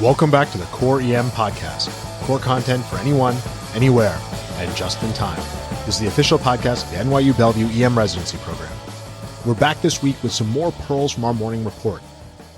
Welcome back to the Core EM Podcast. Core content for anyone, anywhere, and just in time. This is the official podcast of the NYU Bellevue EM Residency Program. We're back this week with some more pearls from our morning report.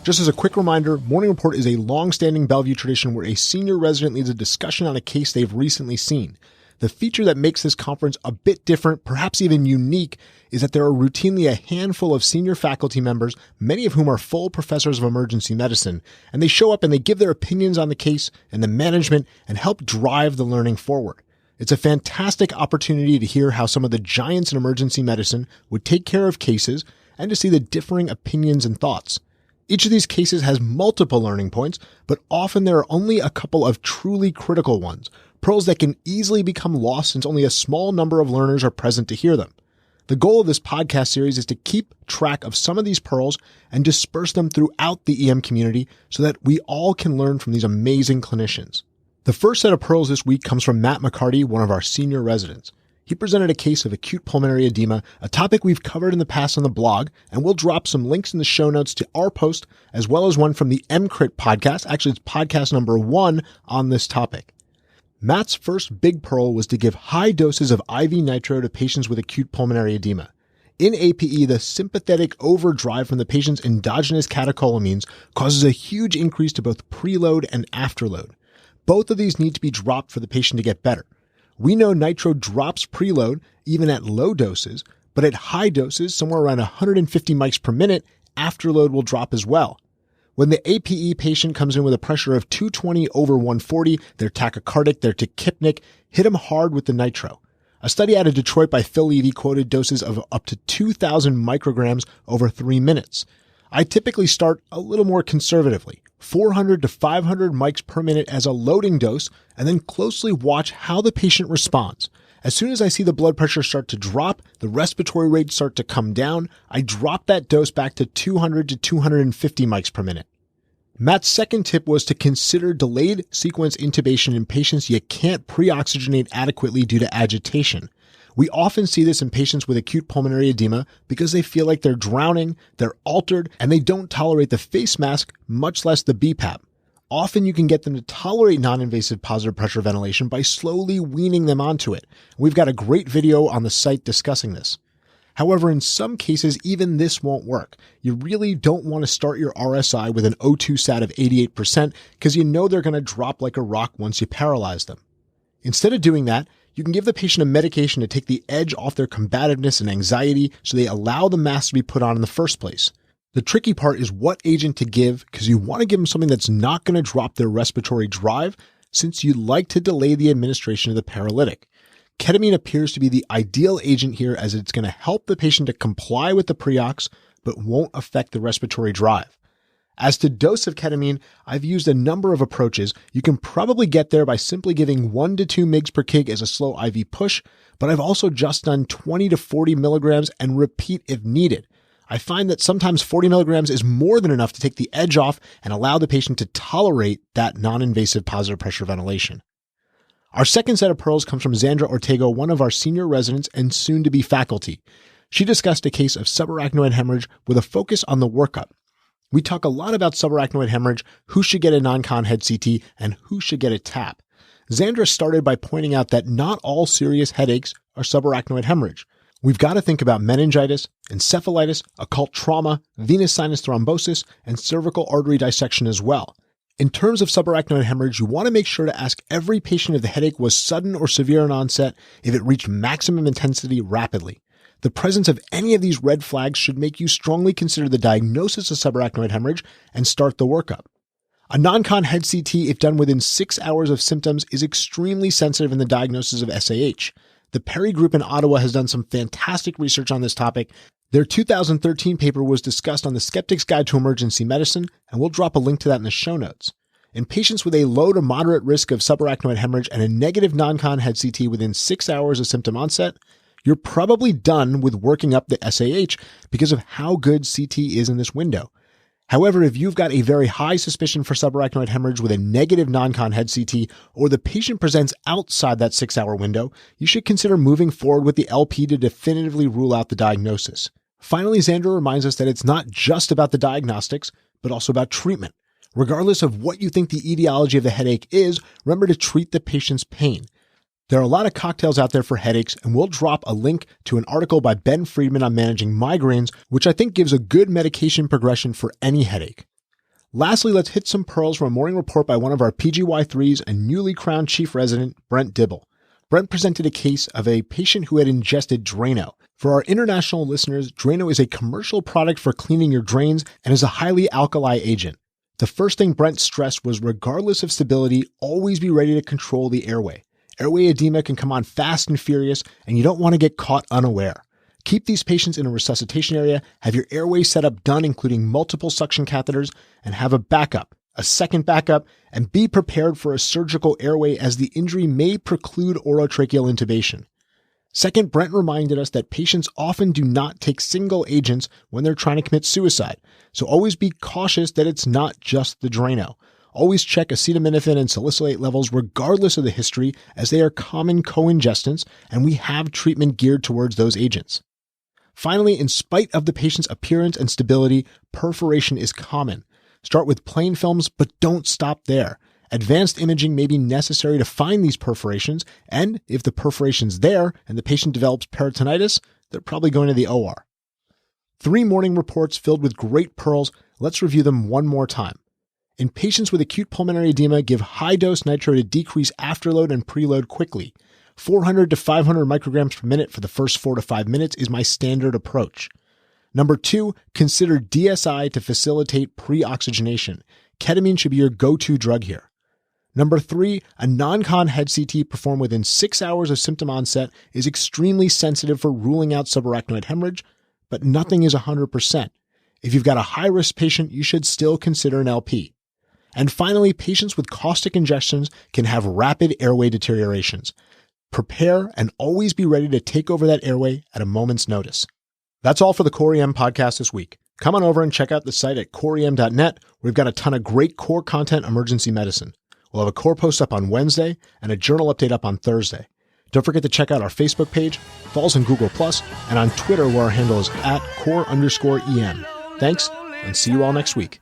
Just as a quick reminder, Morning Report is a long-standing Bellevue tradition where a senior resident leads a discussion on a case they've recently seen. The feature that makes this conference a bit different, perhaps even unique, is that there are routinely a handful of senior faculty members, many of whom are full professors of emergency medicine, and they show up and they give their opinions on the case and the management and help drive the learning forward. It's a fantastic opportunity to hear how some of the giants in emergency medicine would take care of cases and to see the differing opinions and thoughts. Each of these cases has multiple learning points, but often there are only a couple of truly critical ones, pearls that can easily become lost since only a small number of learners are present to hear them. The goal of this podcast series is to keep track of some of these pearls and disperse them throughout the EM community so that we all can learn from these amazing clinicians. The first set of pearls this week comes from Matt McCarty, one of our senior residents. He presented a case of acute pulmonary edema, a topic we've covered in the past on the blog, and we'll drop some links in the show notes to our post, as well as one from the MCHCT podcast. Actually, it's podcast number 1 on this topic. Matt's first big pearl was to give high doses of IV nitro to patients with acute pulmonary edema. In APE, the sympathetic overdrive from the patient's endogenous catecholamines causes a huge increase to both preload and afterload. Both of these need to be dropped for the patient to get better. We know nitro drops preload even at low doses, but at high doses, somewhere around 150 mics per minute, afterload will drop as well. When the APE patient comes in with a pressure of 220 over 140, they're tachycardic, they're tachypnic, hit them hard with the nitro. A study out of Detroit by Phil Levy quoted doses of up to 2,000 micrograms over 3 minutes. I typically start a little more conservatively, 400 to 500 mics per minute as a loading dose, and then closely watch how the patient responds. As soon as I see the blood pressure start to drop, the respiratory rate start to come down, I drop that dose back to 200 to 250 mics per minute. Matt's second tip was to consider delayed sequence intubation in patients you can't pre-oxygenate adequately due to agitation. We often see this in patients with acute pulmonary edema because they feel like they're drowning, they're altered, and they don't tolerate the face mask, much less the BPAP. Often you can get them to tolerate non-invasive positive pressure ventilation by slowly weaning them onto it. We've got a great video on the site discussing this. However, in some cases, even this won't work. You really don't want to start your RSI with an O2 sat of 88% because you know they're going to drop like a rock once you paralyze them. Instead of doing that, you can give the patient a medication to take the edge off their combativeness and anxiety so they allow the mask to be put on in the first place. The tricky part is what agent to give because you want to give them something that's not going to drop their respiratory drive since you'd like to delay the administration of the paralytic. Ketamine appears to be the ideal agent here as it's going to help the patient to comply with the pre-ox but won't affect the respiratory drive. As to dose of ketamine, I've used a number of approaches. You can probably get there by simply giving 1 to 2 mg per kg as a slow IV push, but I've also just done 20 to 40 milligrams and repeat if needed. I find that sometimes 40 milligrams is more than enough to take the edge off and allow the patient to tolerate that non-invasive positive pressure ventilation. Our second set of pearls comes from Xandra Ortega, one of our senior residents and soon-to-be faculty. She discussed a case of subarachnoid hemorrhage with a focus on the workup. We talk a lot about subarachnoid hemorrhage, who should get a non-con head CT, and who should get a TAP. Xandra started by pointing out that not all serious headaches are subarachnoid hemorrhage. We've got to think about meningitis, encephalitis, occult trauma, venous sinus thrombosis, and cervical artery dissection as well. In terms of subarachnoid hemorrhage, you want to make sure to ask every patient if the headache was sudden or severe in onset, if it reached maximum intensity rapidly. The presence of any of these red flags should make you strongly consider the diagnosis of subarachnoid hemorrhage and start the workup. A non-con head CT, if done within 6 hours of symptoms, is extremely sensitive in the diagnosis of SAH. The Perry Group in Ottawa has done some fantastic research on this topic. Their 2013 paper was discussed on the Skeptic's Guide to Emergency Medicine, and we'll drop a link to that in the show notes. In patients with a low to moderate risk of subarachnoid hemorrhage and a negative non-con head CT within 6 hours of symptom onset, you're probably done with working up the SAH because of how good CT is in this window. However, if you've got a very high suspicion for subarachnoid hemorrhage with a negative non-con head CT, or the patient presents outside that 6-hour window, you should consider moving forward with the LP to definitively rule out the diagnosis. Finally, Xandra reminds us that it's not just about the diagnostics, but also about treatment. Regardless of what you think the etiology of the headache is, remember to treat the patient's pain. There are a lot of cocktails out there for headaches, and we'll drop a link to an article by Ben Friedman on managing migraines, which I think gives a good medication progression for any headache. Lastly, let's hit some pearls from a morning report by one of our PGY3s and newly crowned chief resident, Brent Dibble. Brent presented a case of a patient who had ingested Drano. For our international listeners, Drano is a commercial product for cleaning your drains and is a highly alkali agent. The first thing Brent stressed was, regardless of stability, always be ready to control the airway. Airway edema can come on fast and furious, and you don't want to get caught unaware. Keep these patients in a resuscitation area, have your airway setup done, including multiple suction catheters, and have a second backup, and be prepared for a surgical airway as the injury may preclude orotracheal intubation. Second, Brent reminded us that patients often do not take single agents when they're trying to commit suicide, so always be cautious that it's not just the Drano. Always check acetaminophen and salicylate levels regardless of the history, as they are common co-ingestants, and we have treatment geared towards those agents. Finally, in spite of the patient's appearance and stability, perforation is common. Start with plain films, but don't stop there. Advanced imaging may be necessary to find these perforations, and if the perforation's there and the patient develops peritonitis, they're probably going to the OR. 3 morning reports filled with great pearls. Let's review them one more time. In patients with acute pulmonary edema, give high-dose nitro to decrease afterload and preload quickly. 400 to 500 micrograms per minute for the first 4 to 5 minutes is my standard approach. Number 2, consider DSI to facilitate pre-oxygenation. Ketamine should be your go-to drug here. Number 3, a non-con head CT performed within 6 hours of symptom onset is extremely sensitive for ruling out subarachnoid hemorrhage, but nothing is 100%. If you've got a high-risk patient, you should still consider an LP. And finally, patients with caustic ingestions can have rapid airway deteriorations. Prepare and always be ready to take over that airway at a moment's notice. That's all for the Core EM podcast this week. Come on over and check out the site at coreem.net. We've got a ton of great core content emergency medicine. We'll have a core post up on Wednesday and a journal update up on Thursday. Don't forget to check out our Facebook page, follow us on Google+, and on Twitter where our handle is @core_EM. Thanks, and see you all next week.